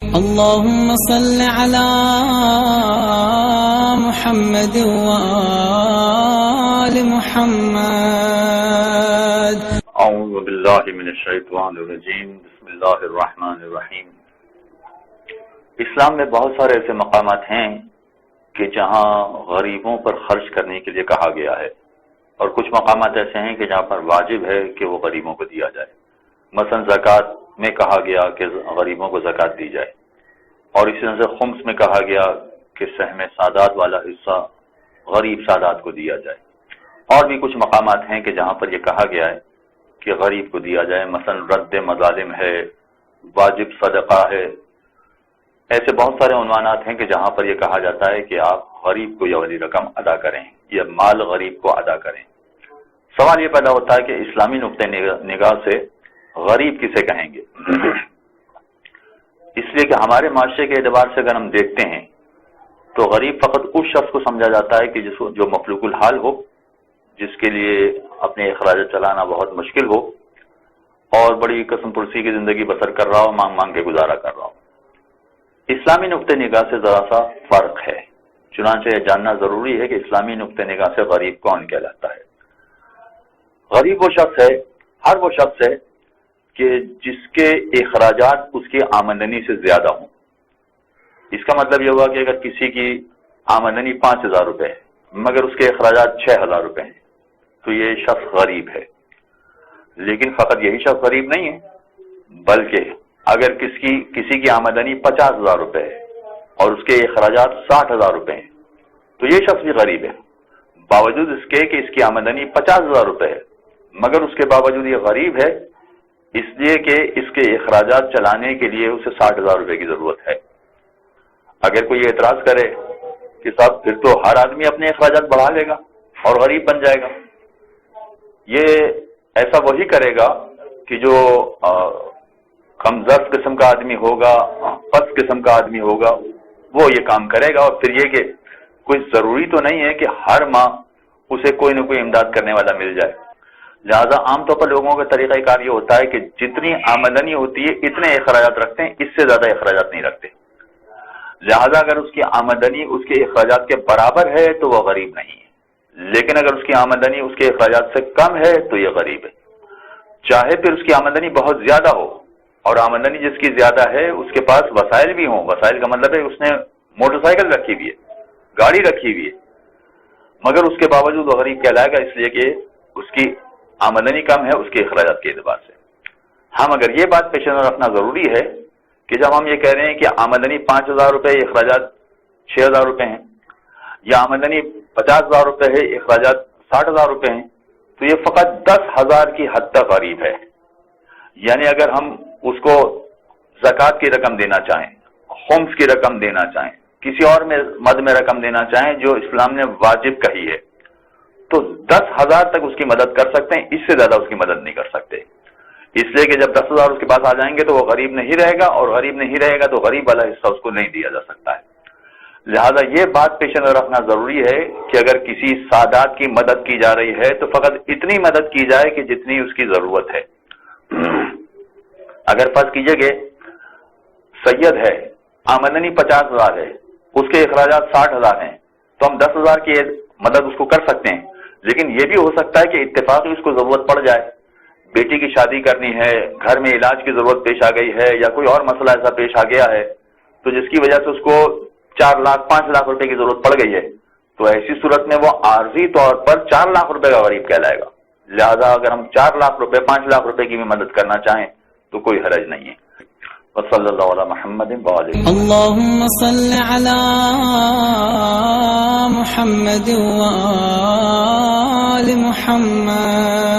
اللهم صل على محمد وآل محمد. اعوذ باللہ من الشیطان الرجیم. بسم اللہ الرحمن الرحیم. اسلام میں بہت سارے ایسے مقامات ہیں کہ جہاں غریبوں پر خرچ کرنے کے لیے کہا گیا ہے، اور کچھ مقامات ایسے ہیں کہ جہاں پر واجب ہے کہ وہ غریبوں کو دیا جائے. مثلا زکوٰۃ میں کہا گیا کہ غریبوں کو زکوٰۃ دی جائے، اور اسی طرح سے خمس میں کہا گیا کہ سہم سادات والا حصہ غریب سادات کو دیا جائے. اور بھی کچھ مقامات ہیں کہ جہاں پر یہ کہا گیا ہے کہ غریب کو دیا جائے، مثلا رد مظالم ہے، واجب صدقہ ہے. ایسے بہت سارے عنوانات ہیں کہ جہاں پر یہ کہا جاتا ہے کہ آپ غریب کو یہ والی رقم ادا کریں یا مال غریب کو ادا کریں. سوال یہ پیدا ہوتا ہے کہ اسلامی نقطۂ نگاہ سے غریب کسے کہیں گے؟ اس لیے کہ ہمارے معاشرے کے اعتبار سے اگر ہم دیکھتے ہیں تو غریب فقط اس شخص کو سمجھا جاتا ہے کہ جو مفلوک الحال ہو، جس کے لیے اپنے اخراجات چلانا بہت مشکل ہو اور بڑی قسم پرسی کی زندگی بسر کر رہا ہو، مانگ مانگ کے گزارا کر رہا ہو. اسلامی نقطۂ نگاہ سے ذرا سا فرق ہے، چنانچہ یہ جاننا ضروری ہے کہ اسلامی نقطۂ نگاہ سے غریب کون کہلاتا ہے. غریب وہ شخص ہے، ہر وہ شخص ہے کہ جس کے اخراجات اس کی آمدنی سے زیادہ ہوں. اس کا مطلب یہ ہوا کہ اگر کسی کی آمدنی 5,000 روپے ہے مگر اس کے اخراجات 6,000 روپے ہیں تو یہ شخص غریب ہے. لیکن فقط یہی شخص غریب نہیں ہے، بلکہ اگر کسی کی آمدنی 50,000 روپے ہے اور اس کے اخراجات 60,000 روپے ہیں تو یہ شخص بھی غریب ہے. باوجود اس کے کہ اس کی آمدنی 50,000 روپے ہے مگر اس کے باوجود یہ غریب ہے، اس لیے کہ اس کے اخراجات چلانے کے لیے اسے 60,000 روپے کی ضرورت ہے. اگر کوئی اعتراض کرے کہ صاحب پھر تو ہر آدمی اپنے اخراجات بڑھا لے گا اور غریب بن جائے گا، یہ ایسا وہی کرے گا کہ جو کمزور قسم کا آدمی ہوگا، پست قسم کا آدمی ہوگا، وہ یہ کام کرے گا. اور پھر یہ کہ کوئی ضروری تو نہیں ہے کہ ہر ماہ اسے کوئی نہ کوئی امداد کرنے والا مل جائے. لہذا عام طور پر لوگوں کا طریقہ کار یہ ہوتا ہے کہ جتنی آمدنی ہوتی ہے اتنے اخراجات رکھتے ہیں، اس سے زیادہ اخراجات نہیں رکھتے. لہذا اگر اس کی آمدنی اس کے اخراجات کے برابر ہے تو وہ غریب نہیں ہے، لیکن اگر اس کی آمدنی اس کے اخراجات سے کم ہے تو یہ غریب ہے. چاہے پھر اس کی آمدنی بہت زیادہ ہو، اور آمدنی جس کی زیادہ ہے اس کے پاس وسائل بھی ہوں. وسائل کا مطلب ہے اس نے موٹر سائیکل رکھی ہوئی ہے، گاڑی رکھی ہوئی ہے، مگر اس کے باوجود وہ غریب کہلائے گا، اس لیے کہ اس کی آمدنی کم ہے اس کے اخراجات کے اعتبار سے. ہم اگر یہ بات پیش نظر رکھنا ضروری ہے کہ جب ہم یہ کہہ رہے ہیں کہ آمدنی 5,000 روپے اخراجات 6,000 روپے ہیں، یا آمدنی 50,000 روپے ہے اخراجات 60,000 روپے ہیں، تو یہ فقط 10,000 کی حد تک غریب ہے. یعنی اگر ہم اس کو زکوٰۃ کی رقم دینا چاہیں، خمس کی رقم دینا چاہیں، کسی اور مد میں رقم دینا چاہیں جو اسلام نے واجب کہی ہے، تو 10,000 تک اس کی مدد کر سکتے ہیں، اس سے زیادہ اس کی مدد نہیں کر سکتے. اس لیے کہ جب 10,000 اس کے پاس آ جائیں گے تو وہ غریب نہیں رہے گا، اور غریب نہیں رہے گا تو غریب والا حصہ اس کو نہیں دیا جا سکتا ہے. لہذا یہ بات پیش نظر رکھنا ضروری ہے کہ اگر کسی سادات کی مدد کی جا رہی ہے تو فقط اتنی مدد کی جائے کہ جتنی اس کی ضرورت ہے. اگر فرض کیجئے کہ سید ہے، آمدنی 50,000 ہے، اس کے اخراجات 60,000 ہیں، تو ہم 10,000 کی مدد اس کو کر سکتے ہیں. لیکن یہ بھی ہو سکتا ہے کہ اتفاقی اس کو ضرورت پڑ جائے، بیٹی کی شادی کرنی ہے، گھر میں علاج کی ضرورت پیش آ گئی ہے، یا کوئی اور مسئلہ ایسا پیش آ گیا ہے تو جس کی وجہ سے اس کو 4 لاکھ 5 لاکھ روپے کی ضرورت پڑ گئی ہے، تو ایسی صورت میں وہ عارضی طور پر 4 لاکھ روپے کا غریب کہلائے گا. لہذا اگر ہم 4 لاکھ روپے 5 لاکھ روپے کی بھی مدد کرنا چاہیں تو کوئی حرج نہیں ہے. وصلی اللہ علی محمد وآلہ. اللهم صل على محمد وآل محمد.